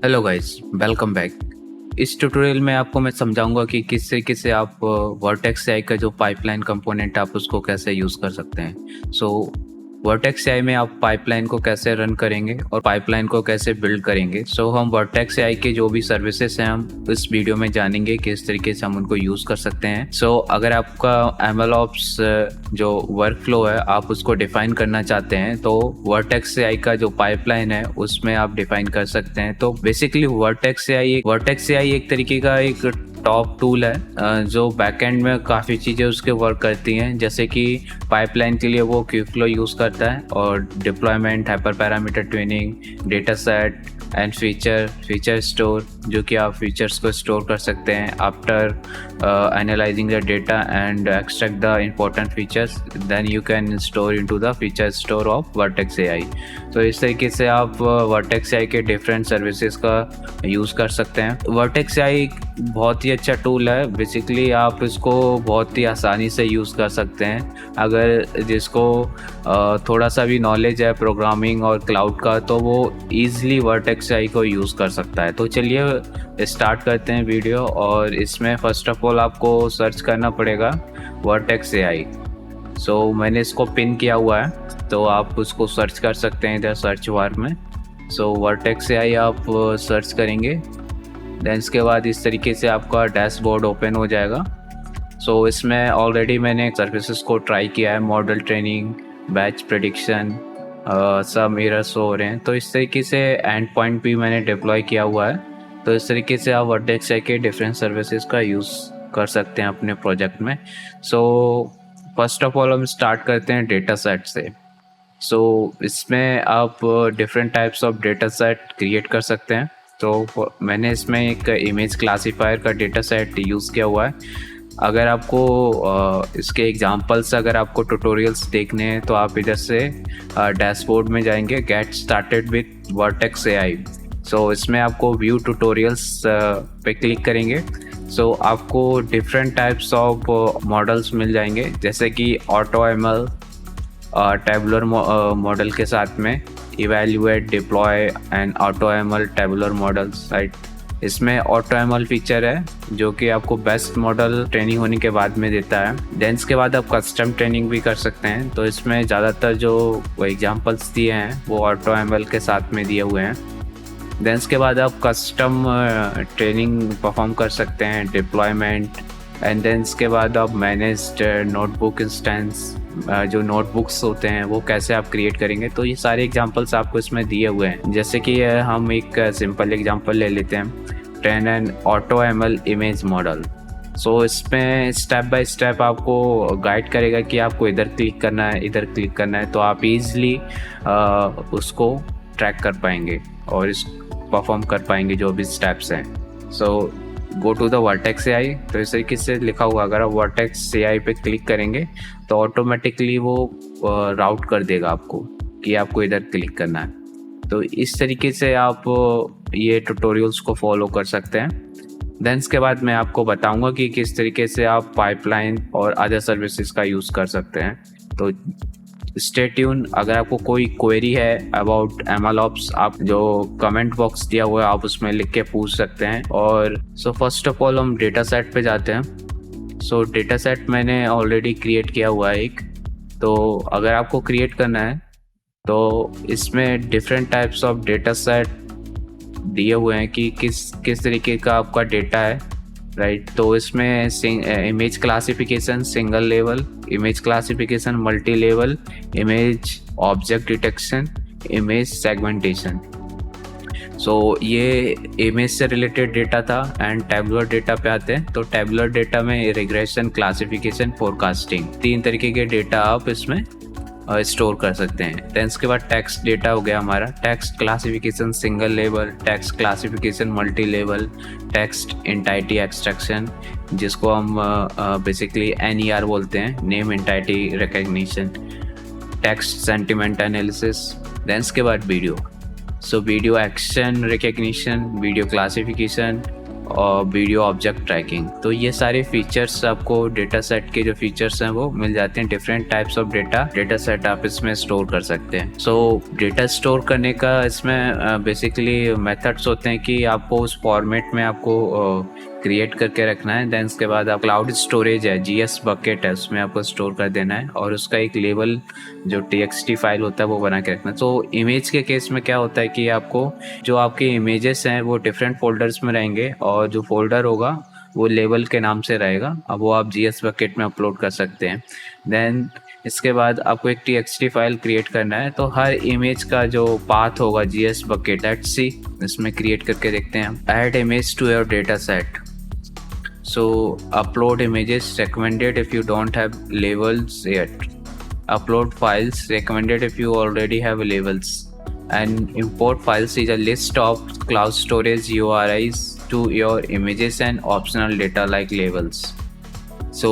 Hello guys, welcome back. इस tutorial में आपको मैं समझाऊंगा कि किस तरीके से आप वर्टेक्स एआई का जो पाइपलाइन कंपोनेंट आप उसको कैसे यूज़ कर सकते हैं। वर्टेक्स एआई में आप पाइपलाइन को कैसे रन करेंगे और पाइपलाइन को कैसे बिल्ड करेंगे। हम वर्टेक्स एआई के जो भी सर्विसेज हैं हम इस वीडियो में जानेंगे किस तरीके से हम उनको यूज़ कर सकते हैं। अगर आपका एमएलओप्स जो वर्क फ्लो है आप उसको डिफाइन करना चाहते हैं तो वर्टेक्स एआई का जो पाइपलाइन है उसमें आप डिफाइन कर सकते हैं। तो बेसिकली वर्टेक्स एआई एक तरीके का एक टॉप टूल है जो बैकएंड में काफ़ी चीज़ें उसके वर्क करती हैं, जैसे कि पाइपलाइन के लिए वो क्यूफ्लो यूज़ करता है और deployment, hyper parameter tuning, data set and feature store, जो कि आप फीचर्स को स्टोर कर सकते हैं after analysing the data and extract the important features, then you can store into the feature store of vertex AI. तो इस तरीके से आप वर्टेक्स एआई के डिफरेंट सर्विसेज का यूज़ कर सकते हैं। वर्टेक्स एआई बहुत ही अच्छा टूल है। बेसिकली आप इसको बहुत ही आसानी से यूज़ कर सकते हैं। अगर जिसको थोड़ा सा भी नॉलेज है प्रोग्रामिंग और क्लाउड का तो वो ईज़िली वर्टेक्स एआई को यूज़ कर सकता है। तो चलिए स्टार्ट करते हैं वीडियो। और इसमें फ़र्स्ट ऑफ ऑल आपको सर्च करना पड़ेगा वर्टेक्स एआई। मैंने इसको पिन किया हुआ है तो आप उसको सर्च कर सकते हैं इधर सर्च बार में। वर्टेक्स एआई आप सर्च करेंगे, देन इसके बाद इस तरीके से आपका डैशबोर्ड ओपन हो जाएगा। इसमें ऑलरेडी मैंने सर्विसेज को ट्राई किया है, मॉडल ट्रेनिंग, बैच प्रेडिक्शन, सब एरर्स हो रहे हैं। तो इस तरीके से एंड पॉइंट भी मैंने डिप्लॉय किया हुआ है। तो इस तरीके से आप वर्टेक्स एआई के डिफरेंट सर्विसेज का यूज़ कर सकते हैं अपने प्रोजेक्ट में। फर्स्ट ऑफ ऑल हम स्टार्ट करते हैं डेटा सेट से। इसमें आप different types of data set create कर सकते हैं। मैंने इसमें एक इमेज क्लासीफायर का डेटा सेट यूज़ किया हुआ है। अगर आपको इसके एग्जांपल्स, अगर आपको ट्यूटोरियल्स देखने हैं तो आप इधर से डैशबोर्ड में जाएंगे, get started with vertex AI. इसमें आपको व्यू ट्यूटोरियल्स पे क्लिक करेंगे। आपको डिफरेंट टाइप्स ऑफ मॉडल्स मिल जाएंगे, जैसे कि ऑटो एमएल टेबुलर मॉडल के साथ में evaluate, deploy and auto ML tabular models, right. इसमें ऑटो एमएल फीचर है जो कि आपको बेस्ट मॉडल ट्रेनिंग होने के बाद में देता है। देन के बाद आप कस्टम ट्रेनिंग भी कर सकते हैं। तो इसमें ज़्यादातर जो एग्जांपल्स दिए हैं वो ऑटो एमएल के साथ में दिए हुए हैं। देन के बाद आप कस्टम ट्रेनिंग परफॉर्म कर सकते हैं, डिप्लॉयमेंट, एंड देन के बाद आप मैनेज्ड नोटबुक इंस्टेंस, जो नोटबुक्स होते हैं वो कैसे आप क्रिएट करेंगे। तो ये सारे एग्जांपल्स आपको इसमें दिए हुए हैं। जैसे कि हम एक सिंपल एग्जांपल ले लेते हैं, train N auto ML image model. इसमें स्टेप बाय स्टेप आपको गाइड करेगा कि आपको इधर क्लिक करना है, इधर क्लिक करना है। तो आप इजीली उसको ट्रैक कर पाएंगे और इस परफॉर्म कर पाएंगे जो भी स्टेप्स हैं। Go to the vertex AI. तो इस तरीके से लिखा हुआ, अगर आप वर्टेक्स एआई पे क्लिक करेंगे तो ऑटोमेटिकली वो राउट कर देगा आपको कि आपको इधर क्लिक करना है। तो इस तरीके से आप ये ट्यूटोरियल्स को फॉलो कर सकते हैं। देन के बाद मैं आपको बताऊंगा कि किस तरीके से आप पाइपलाइन और अदर सर्विसेज का यूज़ कर सकते हैं। तो स्टे ट्यून। अगर आपको कोई क्वेरी है अबाउट एमएलओप्स, आप जो कमेंट बॉक्स दिया हुआ है आप उसमें लिख के पूछ सकते हैं। और फर्स्ट ऑफ ऑल हम डेटा सेट पे जाते हैं। डेटा सेट मैंने ऑलरेडी क्रिएट किया हुआ है एक। तो अगर आपको क्रिएट करना है तो इसमें different types of data set दिए हुए हैं कि किस तरीके का आपका डेटा है, राइट। तो इसमें image classification single level, image classification multi level, image object detection, image segmentation. ये इमेज से रिलेटेड डेटा था। एंड टेबुलर डेटा पे आते हैं। तो टेबुलर डेटा में रिग्रेशन, क्लासिफिकेशन, फोरकास्टिंग, 3 तरीके के डेटा आप इसमें स्टोर कर सकते हैं। देन उसके बाद टेक्स्ट डेटा हो गया हमारा, text classification single level, text classification multi level, text entity extraction, जिसको हम बेसिकली NER बोलते हैं, name entity recognition, text sentiment analysis. Then उसके बाद video, video action recognition, video classification, और वीडियो ऑब्जेक्ट ट्रैकिंग। तो ये सारे फीचर्स आपको डेटा सेट के जो फीचर्स हैं वो मिल जाते हैं। Different types of data set आप इसमें स्टोर कर सकते हैं। सो डेटा स्टोर करने का इसमें बेसिकली मेथड्स होते हैं कि आपको उस फॉर्मेट में आपको क्रिएट करके रखना है। देन उसके बाद आप क्लाउड स्टोरेज है, जीएस बकेट है, उसमें आपको स्टोर कर देना है और उसका एक लेवल जो txt फाइल होता है वो बना के रखना है। तो इमेज के केस में क्या होता है कि आपको जो आपके इमेजेस हैं वो डिफरेंट फोल्डर्स में रहेंगे और जो फोल्डर होगा वो लेवल के नाम से रहेगा। अब वो आप जीएस बकेट में अपलोड कर सकते हैं। देन इसके बाद आपको एक txt फाइल क्रिएट करना है। तो हर इमेज का जो पाथ होगा जीएस बकेट, लेट्स सी इसमें क्रिएट करके देखते हैं। Add image to your data set. So upload images recommended if you don't have labels yet. Upload files recommended if you already have labels. And import files is a list of cloud storage URIs to your images and optional data like labels. सो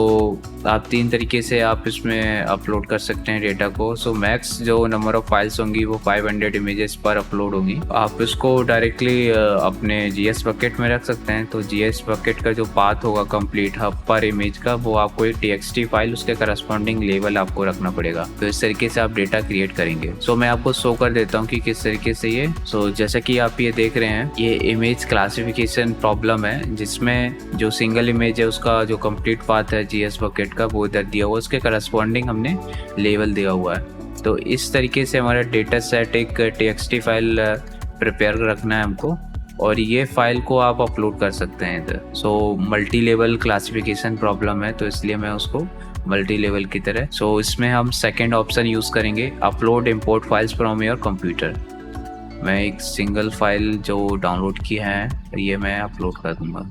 आप 3 तरीके से आप इसमें upload कर सकते हैं data को। सो max जो नंबर ऑफ फाइल्स होंगी वो 500 इमेजेस पर अपलोड होंगी। आप इसको डायरेक्टली अपने जीएस बकेट में रख सकते हैं। तो जीएस बकेट का जो पाथ होगा कंप्लीट हब पर इमेज का, वो आपको एक txt फाइल उसके करस्पॉन्डिंग लेवल आपको रखना पड़ेगा। तो इस तरीके से आप डेटा क्रिएट करेंगे। सो मैं आपको शो कर देता हूँ कि किस तरीके से ये जैसा कि आप ये देख रहे हैं, ये इमेज क्लासिफिकेशन प्रॉब्लम है जिसमें जो सिंगल इमेज है उसका जो कंप्लीट पाथ है जीएस बकेट का वो इधर दिया हुआ, उसके करस्पॉन्डिंग हमने लेवल दिया हुआ है। तो इस तरीके से हमारा डेटा सेट एक txt फाइल प्रिपेयर रखना है हमको और ये फाइल को आप अपलोड कर सकते हैं इधर। So multi level classification problem है तो इसलिए मैं उसको मल्टी लेवल की तरह इसमें हम सेकेंड ऑप्शन यूज़ करेंगे, upload import files from your computer. मैं एक सिंगल फाइल जो डाउनलोड की है ये मैं अपलोड कर दूंगा।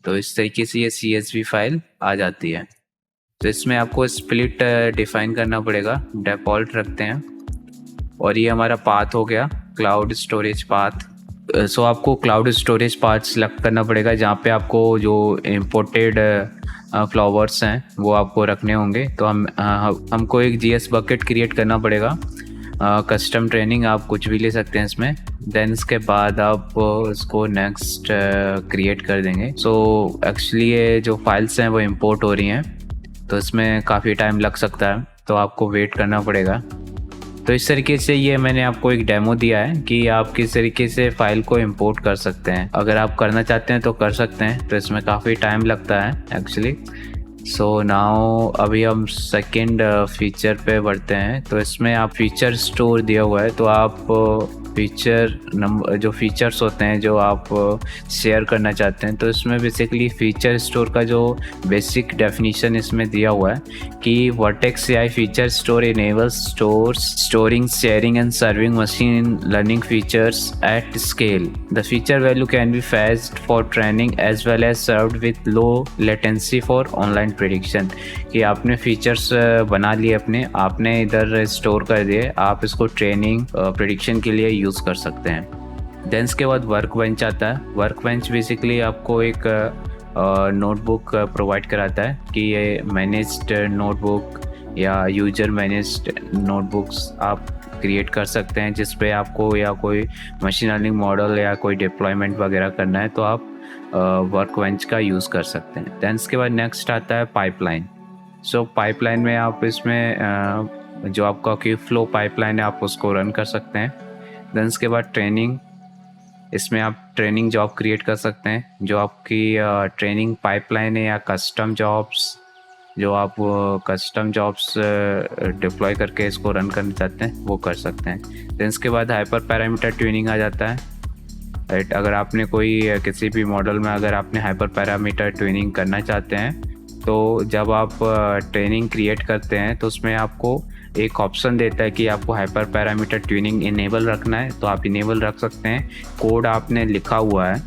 तो इस तरीके से ये CSV फाइल आ जाती है। तो इसमें आपको स्प्लिट डिफाइन करना पड़ेगा, डिफ़ॉल्ट रखते हैं और ये हमारा पाथ हो गया क्लाउड स्टोरेज पाथ। सो आपको क्लाउड स्टोरेज पाथ सेलेक्ट करना पड़ेगा जहाँ पे आपको जो इम्पोर्टेड फ्लावर्स हैं वो आपको रखने होंगे। तो हमको एक जीएस बकेट क्रिएट करना पड़ेगा, कस्टम ट्रेनिंग आप कुछ भी ले सकते हैं इसमें। देन इसके बाद आप इसको नेक्स्ट क्रिएट कर देंगे। सो एक्चुअली ये जो फाइल्स हैं वो इंपोर्ट हो रही हैं तो इसमें काफ़ी टाइम लग सकता है, तो आपको वेट करना पड़ेगा। तो इस तरीके से ये मैंने आपको एक डेमो दिया है कि आप किस तरीके से फ़ाइल को इंपोर्ट कर सकते हैं। अगर आप करना चाहते हैं तो कर सकते हैं, तो इसमें काफ़ी टाइम लगता है एक्चुअली। सो नाउ अभी हम सेकंड फीचर पे बढ़ते हैं। तो इसमें आप फीचर स्टोर दिया हुआ है, तो आप फीचर नंबर जो फीचर्स होते हैं जो आप शेयर करना चाहते हैं, तो इसमें बेसिकली फीचर स्टोर का जो बेसिक डेफिनेशन इसमें दिया हुआ है कि vertex AI feature store enables storing, sharing and serving machine learning features at scale. The feature value can be fetched for training as well as served with low latency for online prediction. कि आपने features बना लिए अपने, आपने इधर store कर दिए, आप इसको ट्रेनिंग प्रेडिक्शन के लिए यूज़ कर सकते हैं। देन इसके बाद वर्क बेंच आता है। वर्क बेंच बेसिकली आपको एक नोटबुक प्रोवाइड कराता है कि ये मैनेज्ड नोटबुक या यूजर मैनेज्ड नोटबुक्स आप क्रिएट कर सकते हैं, जिस पे आपको या कोई मशीन लर्निंग मॉडल या कोई डिप्लॉयमेंट वगैरह करना है तो आप वर्क बेंच का यूज़ कर सकते हैं। देन इसके बाद नेक्स्ट आता है पाइपलाइन। सो पाइपलाइन में आप इसमें जो आपका क्यू फ्लो पाइपलाइन है आप उसको रन कर सकते हैं। देन इसके बाद ट्रेनिंग, इसमें आप ट्रेनिंग जॉब क्रिएट कर सकते हैं, जो आपकी ट्रेनिंग पाइपलाइन है या कस्टम जॉब्स, जो आप कस्टम जॉब्स डिप्लॉय करके इसको रन करना चाहते हैं वो कर सकते हैं। देन इसके बाद हाइपर पैरामीटर ट्यूनिंग आ जाता है। राइट, अगर आपने कोई किसी भी मॉडल में अगर आपने हाइपर पैरामीटर ट्यूनिंग करना चाहते हैं तो जब आप ट्रेनिंग क्रिएट करते हैं तो उसमें आपको एक ऑप्शन देता है कि आपको हाइपर पैरामीटर ट्यूनिंग इनेबल रखना है, तो आप इनेबल रख सकते हैं। कोड आपने लिखा हुआ है,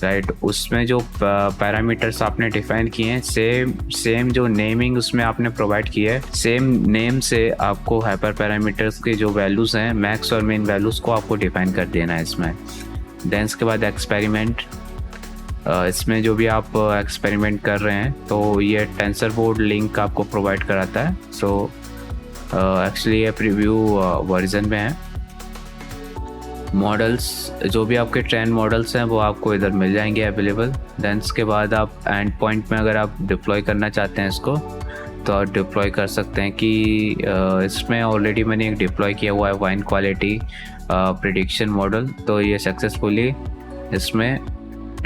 राइट, उसमें जो पैरामीटर्स आपने डिफाइन किए हैं सेम जो नेमिंग उसमें आपने प्रोवाइड किया है, सेम नेम से आपको हाइपर पैरामीटर्स के जो वैल्यूज़ हैं मैक्स और मिन वैल्यूज़ को आपको डिफाइन कर देना है इसमें। देन इसके बाद एक्सपेरिमेंट, इसमें जो भी आप एक्सपेरिमेंट कर रहे हैं तो ये टेंसरबोर्ड लिंक आपको प्रोवाइड कराता है। सो एक्चुअली ये प्रीव्यू वर्जन में है। मॉडल्स जो भी आपके ट्रेन मॉडल्स हैं वो आपको इधर मिल जाएंगे अवेलेबल। देन इसके बाद आप एंड पॉइंट में अगर आप डिप्लॉय करना चाहते हैं इसको तो आप डिप्लॉय कर सकते हैं कि इसमें ऑलरेडी मैंने एक डिप्लॉय किया हुआ है वाइन क्वालिटी प्रिडिक्शन मॉडल, तो ये सक्सेसफुली इसमें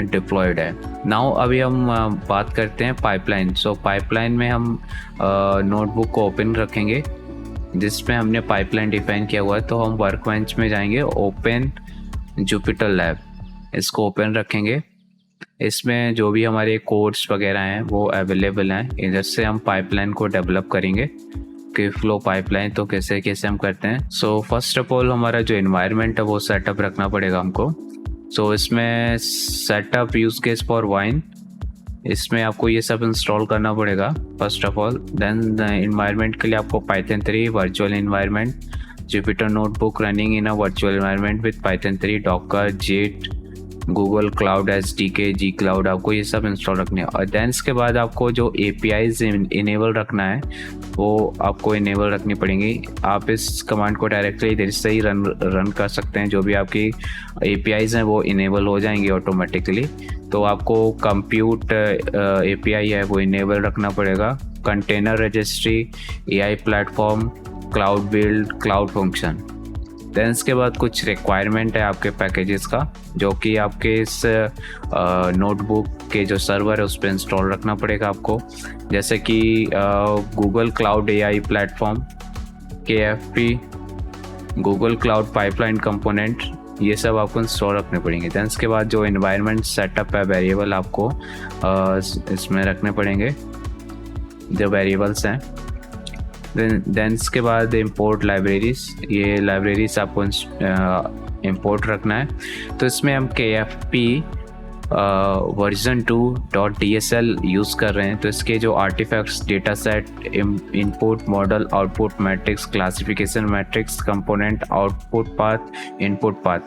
डिप्लॉयड है। नाउ अभी हम बात करते हैं पाइपलाइन। सो पाइपलाइन में हम नोटबुक को ओपन रखेंगे जिसमें हमने पाइपलाइन डिफाइन किया हुआ है। तो हम वर्कबेंच में जाएंगे, ओपन जुपिटर लैब, इसको ओपन रखेंगे। इसमें जो भी हमारे कोड्स वगैरह हैं वो अवेलेबल हैं। इधर से हम पाइपलाइन को डेवलप करेंगे कि फ्लो पाइपलाइन तो कैसे कैसे हम करते हैं। सो फर्स्ट ऑफ ऑल हमारा जो एनवायरनमेंट है वो सेटअप रखना पड़ेगा हमको। सो इसमें setup use case for wine, इसमें आपको ये सब इंस्टॉल करना पड़ेगा first of all. Then environment के लिए आपको python 3 virtual environment, jupyter notebook running in a virtual environment with python 3, docker, git, google cloud SDK, gcloud, आपको ये सब इंस्टॉल रखने हैं। और देन इसके बाद आपको जो एपीआईज इनेबल रखना है वो आपको इनेबल रखनी पड़ेंगी। आप इस कमांड को डायरेक्टली इधर से ही रन कर सकते हैं। जो भी आपकी एपीआईज हैं वो इनेबल हो जाएंगी ऑटोमेटिकली। तो आपको कंप्यूट एपीआई है वो इनेबल रखना पड़ेगा, container registry, AI platform, cloud build, cloud function. Then इसके बाद कुछ रिक्वायरमेंट है आपके पैकेजेस का जो कि आपके इस नोटबुक के जो सर्वर है उस पर इंस्टॉल रखना पड़ेगा आपको, जैसे कि Google Claude AI platform, KFP, Google cloud pipeline component, ये सब आपको इंस्टॉल रखने पड़ेंगे। देन इसके बाद जो एनवायरनमेंट सेटअप है वेरिएबल आपको इसमें रखने पड़ेंगे, जो वेरिएबल्स हैं। देन इसके बाद इंपोर्ट लाइब्रेरीज, ये लाइब्रेरीज आपको इंपोर्ट रखना है। तो इसमें हम KFP वर्जन 2.dsl यूज़ कर रहे हैं। तो इसके जो artifacts, data set, input model, output metrics, classification metrics, component, output path, input path,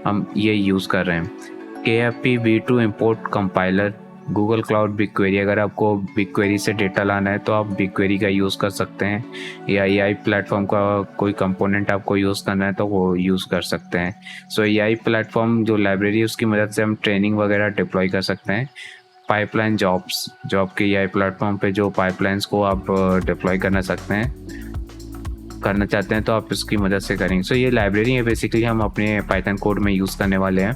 हम ये यूज़ कर रहे हैं। KFP V2 import compiler, google cloud BigQuery, अगर आपको BigQuery से डेटा लाना है तो आप BigQuery का यूज़ कर सकते हैं, या AI प्लेटफॉर्म का कोई कंपोनेंट आपको यूज़ करना है तो वो यूज़ कर सकते हैं। सो AI प्लेटफॉर्म जो लाइब्रेरी है उसकी मदद से हम ट्रेनिंग वगैरह डिप्लॉय कर सकते हैं। पाइपलाइन जॉब्स, जॉब के AI प्लेटफॉर्म पे जो पाइपलाइंस को आप डिप्लॉय करना चाहते हैं तो आप इसकी मदद से करेंगे। सो ये लाइब्रेरी है बेसिकली हम अपने पाइथन कोड में यूज़ करने वाले हैं।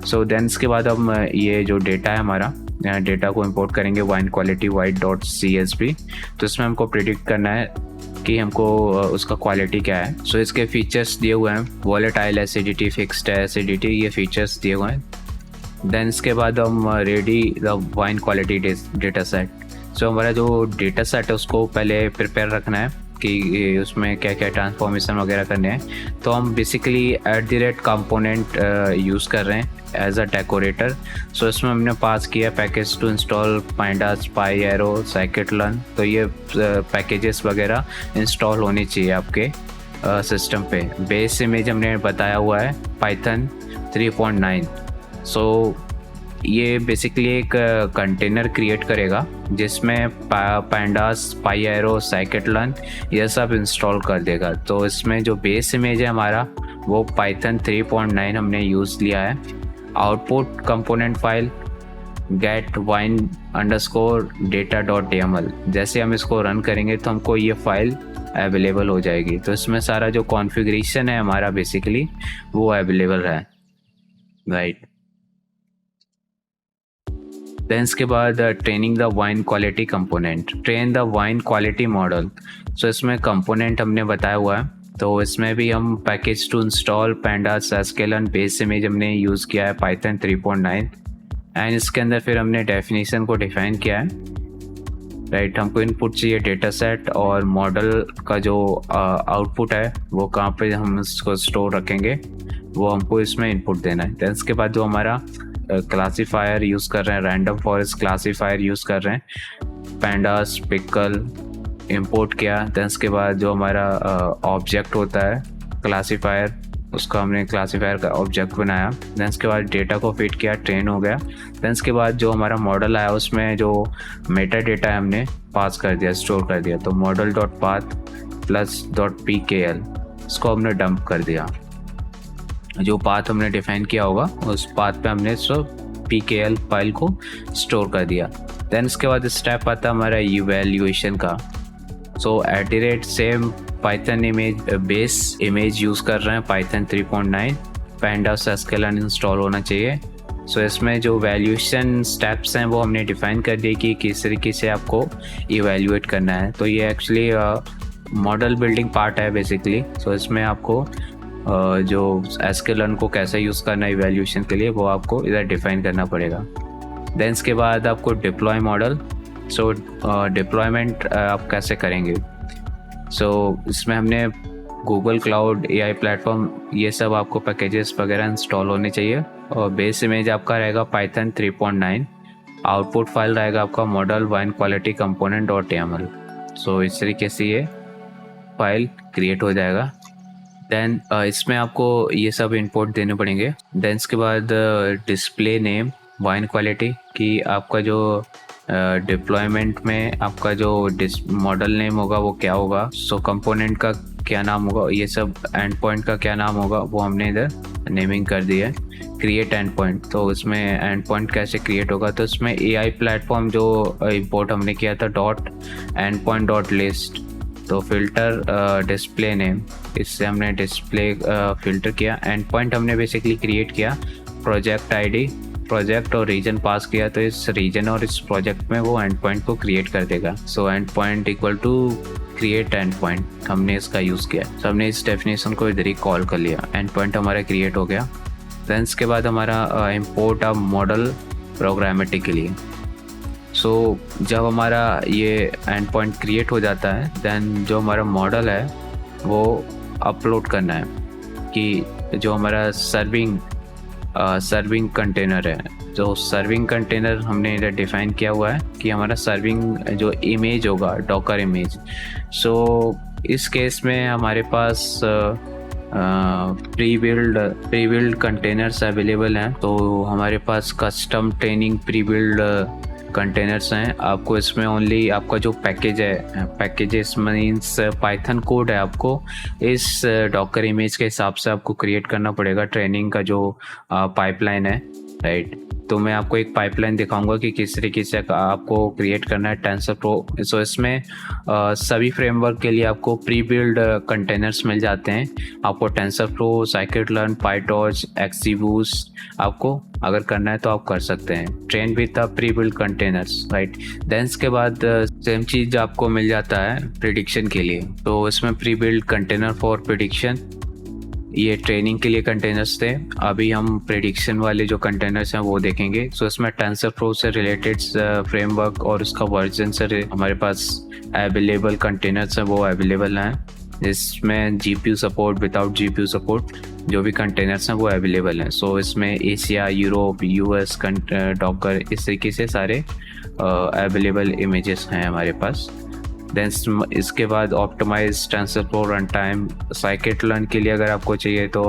सो देन इसके बाद हम ये जो डेटा है हमारा, डेटा को इंपोर्ट करेंगे वाइन क्वालिटी white.csv। तो इसमें हमको प्रिडिक्ट करना है कि हमको उसका क्वालिटी क्या है। सो इसके फीचर्स दिए हुए हैं, वॉलेटाइल एसिडिटी, फिक्स्ड एसिडिटी, ये फीचर्स दिए हुए हैं। देन इसके बाद हम ready the wine quality data set. So हमारा जो डेटा सेट है उसको पहले प्रिपेयर रखना है कि उसमें क्या क्या ट्रांसफॉर्मेशन वगैरह करने हैं। तो हम बेसिकली @कंपोनेंट यूज़ कर रहे हैं एज अ डेकोरेटर। सो इसमें हमने पास किया पैकेज टू इंस्टॉल पाइंडास, पाईएरो, scikit-learn। तो ये पैकेजेस वगैरह इंस्टॉल होनी चाहिए आपके सिस्टम पे। बेस इमेज हमने बताया हुआ है पाइथन 3.9। सो ये बेसिकली एक कंटेनर क्रिएट करेगा जिसमें पांडास, पाईएरो, scikit-learn ये सब इंस्टॉल कर देगा। तो इसमें जो बेस इमेज है हमारा वो पाइथन 3.9 हमने यूज़ लिया है। Output component file get wine underscore data.yml, जैसे हम इसको रन करेंगे तो हमको ये फाइल अवेलेबल हो जाएगी। तो इसमें सारा जो कॉन्फ़िगरेशन है हमारा बेसिकली वो अवेलेबल है, राइट। देन इसके बाद training the wine quality component, train the wine quality model. So इसमें कंपोनेंट हमने बताया हुआ है। तो इसमें भी हम package to install pandas, sklearn, base image हमने यूज़ किया है पाइथन 3.9। एंड इसके अंदर फिर हमने डेफिनेशन को डिफाइन किया है, राइट। हमको इनपुट चाहिए डेटा सेट, और मॉडल का जो आउटपुट है वो कहाँ पे हम इसको स्टोर रखेंगे वो हमको इसमें इनपुट देना है। देन इसके बाद जो हमारा क्लासीफायर यूज़ कर रहे हैं, रैंडम फॉरेस्ट क्लासीफायर यूज़ कर रहे हैं, पांडास, पिकल इंपोर्ट किया। देन इसके बाद जो हमारा ऑब्जेक्ट होता है क्लासीफायर, उसका हमने क्लासीफायर का ऑब्जेक्ट बनाया। देन इसके बाद डेटा को फिट किया, ट्रेन हो गया। देन इसके बाद जो हमारा मॉडल आया उसमें जो मेटा डेटा है हमने पास कर दिया, स्टोर कर दिया। तो model.path +.pkl इसको हमने डंप कर दिया। जो पाथ हमने डिफाइन किया होगा उस पाथ पे हमने pkl फाइल को स्टोर कर दिया। देन उसके बाद स्टेप आता है हमारा इवैल्यूएशन का। सो @ same Python image base image use कर रहे हैं पाइथन 3.9, pandas sklearn इंस्टॉल होना चाहिए। सो इसमें जो वैल्यूएशन स्टेप्स हैं वो हमने डिफाइन कर दिए कि किस तरीके से आपको इवैल्यूएट करना है। तो ये एक्चुअली मॉडल बिल्डिंग पार्ट है बेसिकली। सो इसमें आपको जो sklearn को कैसे यूज़ करना है इवैल्यूएशन के लिए वो आपको इधर डिफाइन करना पड़ेगा। देन इसके बाद आपको डिप्लॉय मॉडल। सो डिप्लॉयमेंट आप कैसे करेंगे। सो इसमें हमने गूगल क्लाउड AI प्लेटफॉर्म ये सब आपको पैकेजेस वगैरह इंस्टॉल होने चाहिए। और बेस इमेज आपका रहेगा पाइथन 3.9, आउटपुट फाइल रहेगा आपका model wine quality component .yaml। सो इस तरीके से ये फाइल क्रिएट हो जाएगा। देन इसमें आपको ये सब इंपोर्ट देने पड़ेंगे। देन इसके बाद डिस्प्ले नेम वाइन क्वालिटी कि आपका जो डिप्लॉयमेंट में आपका जो मॉडल नेम होगा वो क्या होगा। सो कंपोनेंट का क्या नाम होगा, ये सब एंड पॉइंट का क्या नाम होगा वो हमने इधर नेमिंग कर दिया है। क्रिएट एंड पॉइंट, तो इसमें एंड पॉइंट कैसे क्रिएट होगा। तो इसमें AI प्लेटफॉर्म जो इंपोर्ट हमने किया था .endpoint.list, तो फिल्टर डिस्प्ले नेम, इससे हमने डिस्प्ले फिल्टर किया। एंड पॉइंट हमने बेसिकली क्रिएट किया, प्रोजेक्ट ID, प्रोजेक्ट और रीजन पास किया, तो इस रीजन और इस प्रोजेक्ट में वो एंड पॉइंट को क्रिएट कर देगा। So endpoint equal to create endpoint हमने इसका यूज़ किया। तो हमने इस डेफिनेशन को इधर ही कॉल कर लिया, एंड पॉइंट हमारा क्रिएट हो गया। देन इसके बाद हमारा इम्पोर्ट ऑफ मॉडल प्रोग्रामेटिकली। सो जब हमारा ये एंड पॉइंट क्रिएट हो जाता है देन जो हमारा मॉडल है वो अपलोड करना है कि जो हमारा सर्विंग कंटेनर है, जो सर्विंग कंटेनर हमने इधर डिफाइन किया हुआ है कि हमारा सर्विंग जो इमेज होगा डॉकर इमेज। सो इस केस में हमारे पास प्री बिल्ड कंटेनर्स अवेलेबल हैं। तो हमारे पास custom training pre build containers हैं। आपको इसमें ओनली आपका जो पैकेज है, पैकेजेस मीन्स पाइथन कोड है, आपको इस डॉकर इमेज के हिसाब से आपको क्रिएट करना पड़ेगा ट्रेनिंग का जो पाइपलाइन है, राइट। तो मैं आपको एक पाइपलाइन दिखाऊंगा कि किस तरीके से आपको क्रिएट करना है टेंसरफ्लो। सो इसमें सभी फ्रेमवर्क के लिए आपको प्री बिल्ड कंटेनर्स मिल जाते हैं। आपको टेंसरफ्लो, साइकिट-लर्न, पाइटॉर्च, XGBoost आपको अगर करना है तो आप कर सकते हैं। Train with the pre build containers, right. Then इसके बाद सेम चीज़ आपको मिल जाता है प्रिडिक्शन के लिए। तो इसमें pre build container for prediction, ये ट्रेनिंग के लिए कंटेनर्स थे। अभी हम प्रेडिक्शन वाले जो कंटेनर्स हैं वो देखेंगे। सो इसमें टेंसरफ्लो से रिलेटेड फ्रेमवर्क और उसका वर्जन से हमारे पास अवेलेबल कंटेनर्स हैं वो अवेलेबल हैं। इसमें GPU support, without GPU support जो भी कंटेनर्स हैं वो अवेलेबल हैं। सो इसमें एशिया, यूरोप, US डॉकर, इस तरीके से सारे अवेलेबल इमेजेस हैं हमारे पास। देन इसके बाद optimise tensorflow run time, scikit learn के लिए अगर आपको चाहिए तो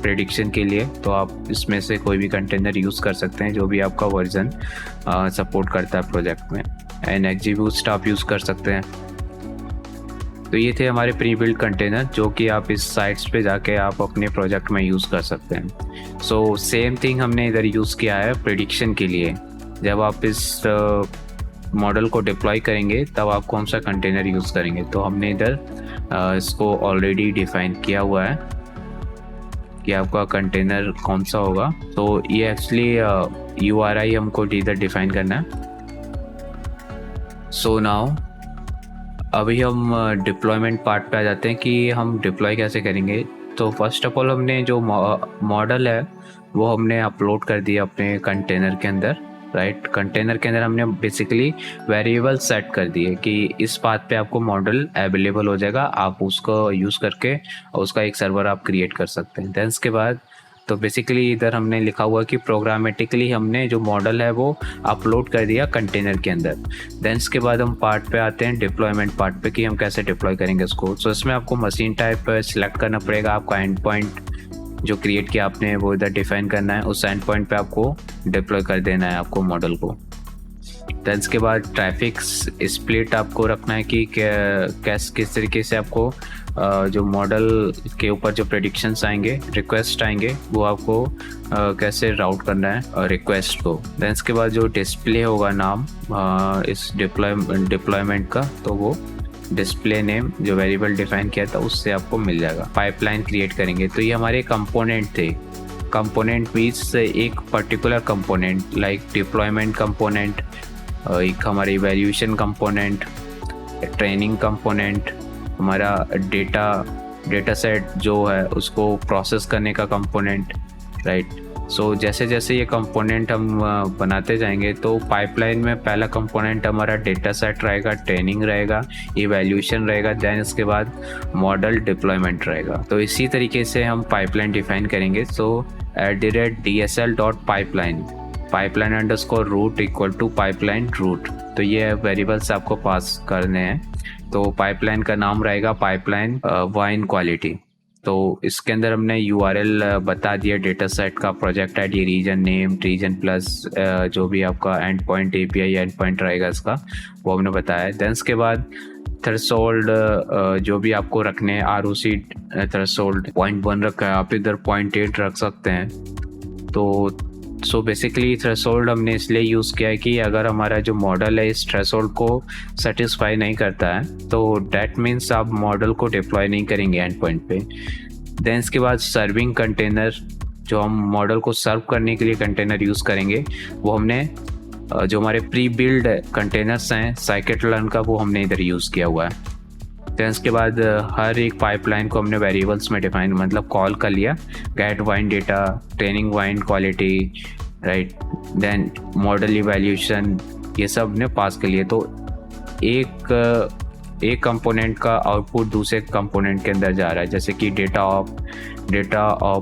प्रेडिक्शन के लिए तो आप इसमें से कोई भी कंटेनर यूज़ कर सकते हैं जो भी आपका वर्जन सपोर्ट करता है प्रोजेक्ट में। एंड XGBoost आप यूज़ कर सकते हैं। तो ये थे हमारे प्री बिल्ड कंटेनर जो कि आप इस साइट्स पे जाके आप अपने प्रोजेक्ट में यूज़ कर सकते हैं। सो सेम थिंग हमने इधर यूज़ किया है प्रेडिक्शन के लिए। जब आप इस मॉडल को डिप्लॉय करेंगे तब आप कौन सा कंटेनर यूज़ करेंगे, तो हमने इधर इसको ऑलरेडी डिफाइन किया हुआ है कि आपका कंटेनर कौन सा होगा। तो ये एक्चुअली URI हमको इधर डिफाइन करना है। सो नाउ अभी हम डिप्लॉयमेंट पार्ट पे आ जाते हैं कि हम डिप्लॉय कैसे करेंगे। तो फर्स्ट ऑफ ऑल हमने जो मॉडल है वो हमने अपलोड कर दिया अपने कंटेनर के अंदर, राइट। कंटेनर के अंदर हमने बेसिकली वेरिएबल सेट कर दिए कि इस बात पे आपको मॉडल अवेलेबल हो जाएगा, आप उसको यूज़ करके उसका एक सर्वर आप क्रिएट कर सकते हैं। देन इसके बाद तो बेसिकली इधर हमने लिखा हुआ कि प्रोग्रामेटिकली हमने जो मॉडल है वो अपलोड कर दिया कंटेनर के अंदर। देन इसके बाद हम पार्ट पे आते हैं डिप्लॉयमेंट पार्ट पे कि हम कैसे डिप्लॉय करेंगे उसको। सो इसमें आपको मशीन टाइप सिलेक्ट करना पड़ेगा, आपका एंड पॉइंट जो क्रिएट किया आपने वो इधर डिफाइन करना है, उस एंड पॉइंट पे आपको डिप्लॉय कर देना है आपको मॉडल को। देन इसके बाद ट्रैफिक स्प्लिट आपको रखना है कि किस तरीके से आपको जो मॉडल के ऊपर जो प्रेडिक्शंस आएंगे, रिक्वेस्ट आएंगे, वो आपको कैसे राउट करना है रिक्वेस्ट को। देन इसके बाद जो डिस्प्ले होगा नाम इस डिप्लॉयमेंट का, तो वो डिस्प्ले नेम जो वेरिएबल डिफाइन किया था उससे आपको मिल जाएगा। पाइपलाइन क्रिएट करेंगे, तो ये हमारे कंपोनेंट थे। कंपोनेंट मीन्स एक particular component like deployment component, एक हमारी इवैल्यूएशन कंपोनेंट, ट्रेनिंग कंपोनेंट, हमारा डेटा सेट जो है उसको प्रोसेस करने का कंपोनेंट, राइट। सो जैसे जैसे ये कंपोनेंट हम बनाते जाएंगे, तो पाइपलाइन में पहला कंपोनेंट हमारा डेटा सेट रहेगा, ट्रेनिंग रहेगा, इवैल्यूएशन रहेगा, देन इसके बाद मॉडल डिप्लॉयमेंट रहेगा। तो इसी तरीके से हम पाइपलाइन डिफाइन करेंगे। So @dsl.pipeline pipeline underscore root equal to pipeline root, तो ये वेरिएबल्स आपको पास करने हैं। तो पाइपलाइन का नाम रहेगा पाइपलाइन वाइन क्वालिटी। तो इसके अंदर हमने URL बता दिया डेटा सेट का, project ID, region name, region plus जो भी आपका endpoint API endpoint रहेगा इसका, वो हमने बताया। देन इसके बाद थ्रेशोल्ड जो भी आपको रखने हैं, ROC थ्रेशोल्ड 0.1 रखा है, आप इधर 0.8 रख सकते हैं। तो सो बेसिकली थ्रेशोल्ड हमने इसलिए यूज़ किया है कि अगर हमारा जो मॉडल है इस थ्रेशोल्ड को सेटिस्फाई नहीं करता है, तो डैट मीन्स आप मॉडल को डिप्लॉय नहीं करेंगे एंड पॉइंट पे। देन इसके बाद सर्विंग कंटेनर, जो हम मॉडल को सर्व करने के लिए कंटेनर यूज़ करेंगे, वो हमने जो हमारे प्री बिल्ड कंटेनर्स हैं scikit-learn का, वो हमने इधर यूज़ किया हुआ है। देन इसके बाद हर एक पाइपलाइन को हमने वेरिएबल्स में डिफाइन मतलब कॉल कर लिया, get wine data, training wine quality, right, then model evaluation, ये सब ने पास कर लिए। तो एक कंपोनेंट का आउटपुट दूसरे कंपोनेंट के अंदर जा रहा है, जैसे कि data of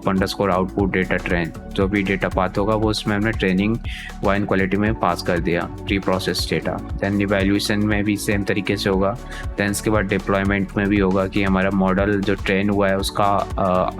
underscore output data train, जो भी डेटा पाथ होगा वो उसमें हमने ट्रेनिंग वाइन क्वालिटी में पास कर दिया, preprocess data. Then evaluation में भी सेम तरीके से होगा। देन इसके बाद डिप्लॉयमेंट में भी होगा कि हमारा मॉडल जो ट्रेन हुआ है उसका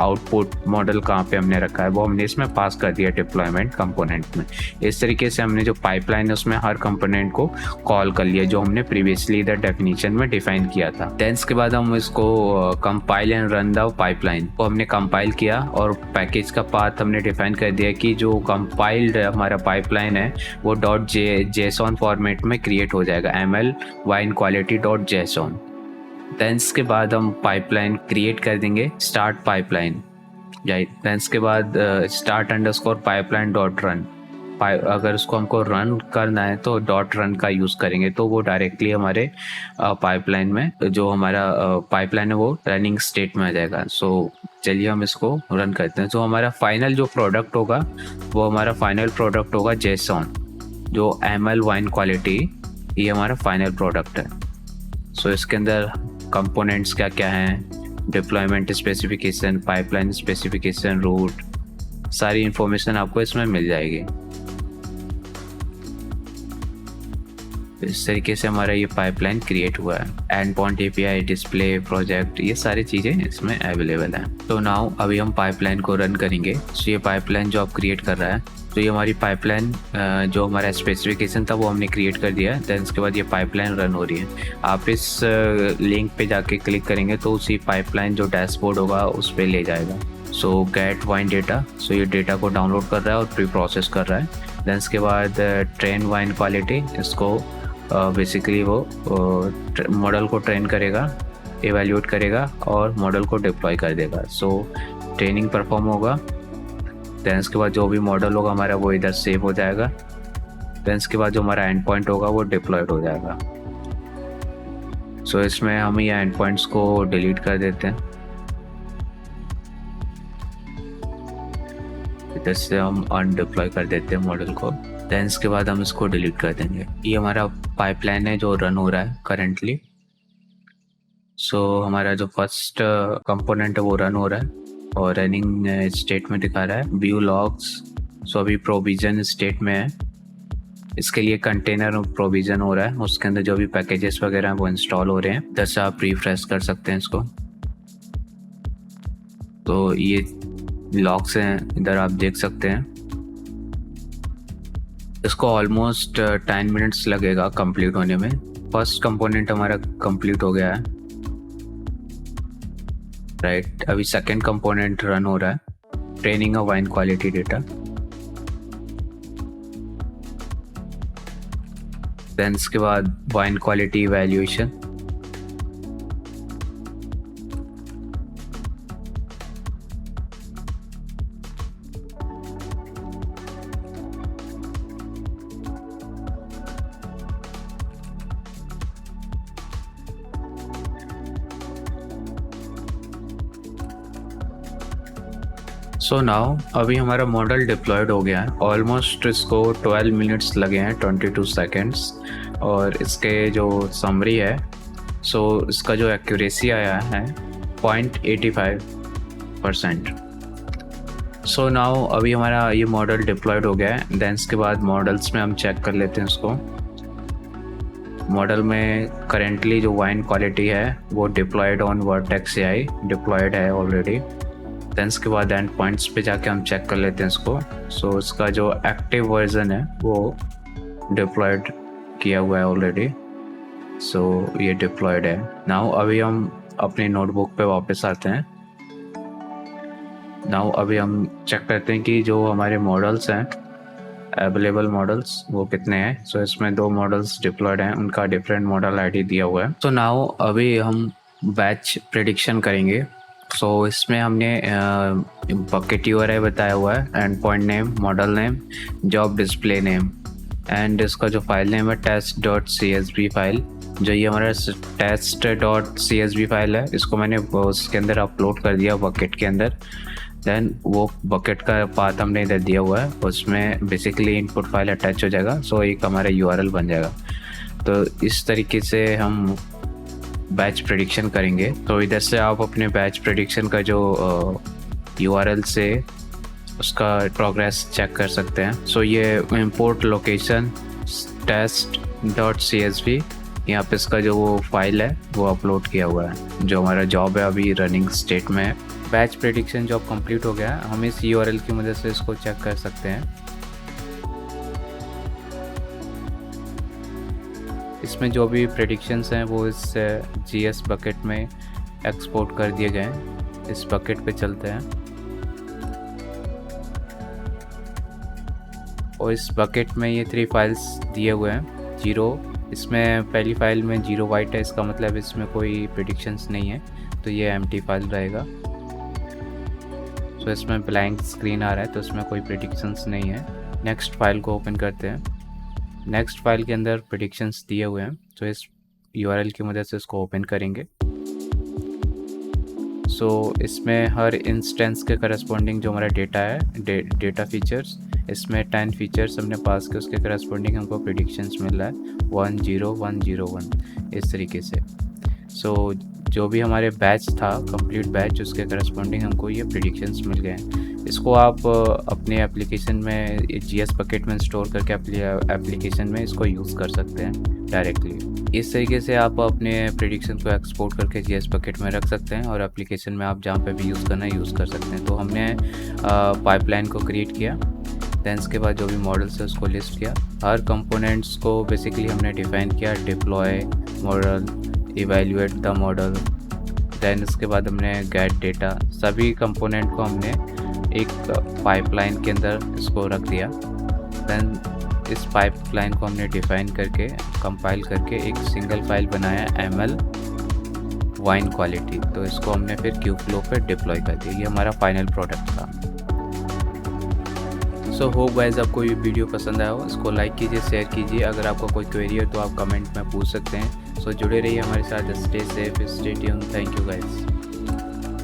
आउटपुट मॉडल कहाँ पे हमने रखा है, वो हमने इसमें पास कर दिया डिप्लॉयमेंट कंपोनेंट में। इस तरीके से हमने जो पाइपलाइन है उसमें हर कंपोनेंट को कॉल कर लिया, जो हमने प्रीवियसली इधर डेफिनेशन में डिफाइन किया था। देन इसके बाद हम इसको compile and run the pipeline को हमने कंपाइल किया, और पैकेज का पाथ हमने डिफाइन कर दिया कि जो कंपाइल्ड हमारा पाइपलाइन है वो .json फॉर्मेट में क्रिएट हो जाएगा, ml wine quality .json। Then इसके बाद हम पाइपलाइन क्रिएट कर देंगे स्टार्ट पाइपलाइन, राइट। देन इसके बाद start underscore pipeline dot run, अगर उसको हमको रन करना है तो .run का यूज़ करेंगे, तो वो डायरेक्टली हमारे पाइपलाइन में जो हमारा पाइपलाइन है वो रनिंग स्टेट में आ जाएगा। सो चलिए हम इसको रन करते हैं। तो हमारा फाइनल जो प्रोडक्ट होगा वो हमारा फाइनल प्रोडक्ट होगा JSON, जो ml वाइन क्वालिटी, ये हमारा फाइनल प्रोडक्ट है। सो इसके अंदर कंपोनेंट्स क्या क्या हैं, deployment specification, pipeline specification, root, सारी इंफॉर्मेशन आपको इसमें मिल जाएगी। इस तरीके से हमारा ये पाइपलाइन क्रिएट हुआ है। And point API, display, project, ये सारी चीज़ें इसमें अवेलेबल हैं। तो नाउ अभी हम पाइपलाइन को रन करेंगे। तो ये पाइपलाइन जो आप क्रिएट कर रहा है, तो ये हमारी पाइपलाइन जो हमारा स्पेसिफिकेशन था वो हमने क्रिएट कर दिया है। देन उसके बाद ये पाइपलाइन रन हो रही है। आप इस लिंक पे जाके क्लिक करेंगे तो उसी पाइपलाइन जो डैशबोर्ड होगा उस पर ले जाएगा। सो गेट वाइन डेटा, सो ये डेटा को डाउनलोड कर रहा है और प्री प्रोसेस कर रहा है। देन उसके बाद ट्रेन वाइन क्वालिटी, इसको बेसिकली वो मॉडल को ट्रेन करेगा, एवेल्यूएट करेगा और मॉडल को डिप्लॉय कर देगा। सो ट्रेनिंग परफॉर्म होगा। देन उसके बाद जो भी मॉडल होगा हमारा वो इधर सेव हो जाएगा। देन उसके बाद जो हमारा एंड पॉइंट होगा वो डिप्लॉयड हो जाएगा। सो इसमें हम ये एंड पॉइंट्स को डिलीट कर देते हैं। इधर से हम अनडिप्लॉय कर देते हैं मॉडल को। देन इसके बाद हम इसको डिलीट कर देंगे। ये हमारा पाइपलाइन है जो रन हो रहा है करेंटली। सो हमारा जो फर्स्ट कंपोनेंट है वो रन हो रहा है और रनिंग स्टेट में दिखा रहा है। व्यू लॉग्स, सो अभी प्रोविजन स्टेट में है। इसके लिए कंटेनर प्रोविजन हो रहा है, उसके अंदर जो भी पैकेजेस वगैरह हैं वो इंस्टॉल हो रहे हैं। इधर से आप रिफ्रेश कर सकते हैं इसको। तो ये लॉग्स हैं, इधर आप देख सकते हैं। इसको ऑलमोस्ट 10 मिनट्स लगेगा कंप्लीट होने में। फर्स्ट कंपोनेंट हमारा कंप्लीट हो गया है। राइट। अभी सेकंड कंपोनेंट रन हो रहा है, training a wine quality data. Then इसके बाद wine quality evaluation. So now अभी हमारा मॉडल डिप्लॉयड हो गया है। ऑलमोस्ट इसको 12 मिनट्स लगे हैं, 22 सेकेंड्स। और इसके जो समरी है, सो इसका जो एक्यूरेसी आया है 0.85%। सो नाउ अभी हमारा ये मॉडल डिप्लॉयड हो गया है। देन इसके बाद मॉडल्स में हम चेक कर लेते हैं इसको। मॉडल में करेंटली जो वाइन क्वालिटी है वो deployed on vertex AI deployed है ऑलरेडी। देन इसके बाद एंड पॉइंट्स पे जाके हम चेक कर लेते हैं इसको। सो इसका जो एक्टिव वर्जन है वो डिप्लॉयड किया हुआ है ऑलरेडी। सो ये डिप्लॉयड है। नाउ अभी हम अपनी नोटबुक पे वापस आते हैं। नाउ अभी हम चेक करते हैं कि जो हमारे मॉडल्स हैं, अवेलेबल मॉडल्स, वो कितने हैं। सो इसमें 2 मॉडल्स डिप्लॉयड हैं, उनका डिफरेंट मॉडल आईडी दिया हुआ है। सो नाउ अभी हम बैच प्रेडिक्शन करेंगे। सो इसमें हमने बकेट यूआरआई बताया हुआ है, and point name, model name, job display name, and इसका जो फाइल नेम है test.csv फाइल। जो ये हमारा test.csv फाइल है, इसको मैंने उसके अंदर अपलोड कर दिया बकेट के अंदर। देन वो बकेट का पाथ हमने इधर दिया हुआ है, उसमें बेसिकली इनपुट फाइल अटैच हो जाएगा। सो एक हमारा यूआरएल बन जाएगा। तो इस तरीके से हम बैच प्रेडिक्शन करेंगे। तो इधर से आप अपने बैच प्रेडिक्शन का जो यूआरएल से उसका प्रोग्रेस चेक कर सकते हैं। सो ये इंपोर्ट लोकेशन test.csv, यहाँ पे इसका जो वो फाइल है वो अपलोड किया हुआ है। जो हमारा जॉब है अभी रनिंग स्टेट में है। बैच प्रेडिक्शन जॉब कंप्लीट हो गया। हम इस यूआरएल की मदद से इसको चेक कर सकते हैं। इसमें जो भी प्रेडिक्शंस हैं वो इस जीएस बकेट में एक्सपोर्ट कर दिए गए हैं। इस बकेट पे चलते हैं और इस बकेट में ये 3 फाइल्स दिए हुए हैं। 0, इसमें पहली फाइल में 0 वाइट है, इसका मतलब इसमें कोई प्रेडिक्शंस नहीं है, तो ये एम्प्टी फाइल रहेगा। सो इसमें ब्लैंक स्क्रीन आ रहा है, तो इसमें कोई प्रेडिक्शंस नहीं है। नेक्स्ट फाइल को ओपन करते हैं। नेक्स्ट फाइल के अंदर प्रेडिक्शंस दिए हुए हैं, तो इस यूआरएल की मदद से इसको ओपन करेंगे। सो इसमें हर इंस्टेंस के करस्पॉन्डिंग जो हमारा डेटा है, डेटा फीचर्स, इसमें 10 फीचर्स हमने पास के उसके करस्पॉन्डिंग हमको प्रेडिक्शंस मिल रहा है 10101 इस तरीके से। सो जो भी हमारे बैच था, कंप्लीट बैच, उसके करस्पॉन्डिंग हमको ये प्रेडिक्शंस मिल गए हैं। इसको आप अपने एप्लीकेशन में जीएस बकेट में स्टोर करके एप्लीकेशन में इसको यूज़ कर सकते हैं डायरेक्टली। इस तरीके से आप अपने प्रेडिक्शन को एक्सपोर्ट करके जीएस बकेट में रख सकते हैं और एप्लीकेशन में आप जहाँ पे भी यूज़ करना है यूज़ कर सकते हैं। तो हमने पाइपलाइन को क्रिएट किया। देन इसके बाद जो भी मॉडल्स है उसको लिस्ट किया। हर कंपोनेंट्स को बेसिकली हमने डिफाइन किया, deploy model, evaluate the model. Then इसके बाद हमने गेट डेटा। सभी कंपोनेंट को हमने एक पाइपलाइन के अंदर इसको रख दिया। देन इस पाइपलाइन को हमने डिफाइन करके कंपाइल करके एक सिंगल फाइल बनाया ml वाइन क्वालिटी। तो इसको हमने फिर क्यूफ्लो पे डिप्लॉय कर दिया। ये हमारा फाइनल प्रोडक्ट था। सो होप गाइस आपको ये वीडियो पसंद आया हो। इसको लाइक कीजिए, शेयर कीजिए। अगर आपका कोई क्वेरी है तो आप कमेंट में पूछ सकते हैं। सो जुड़े रहिए हमारे साथ। Stay safe, stay tune. Thank you guys.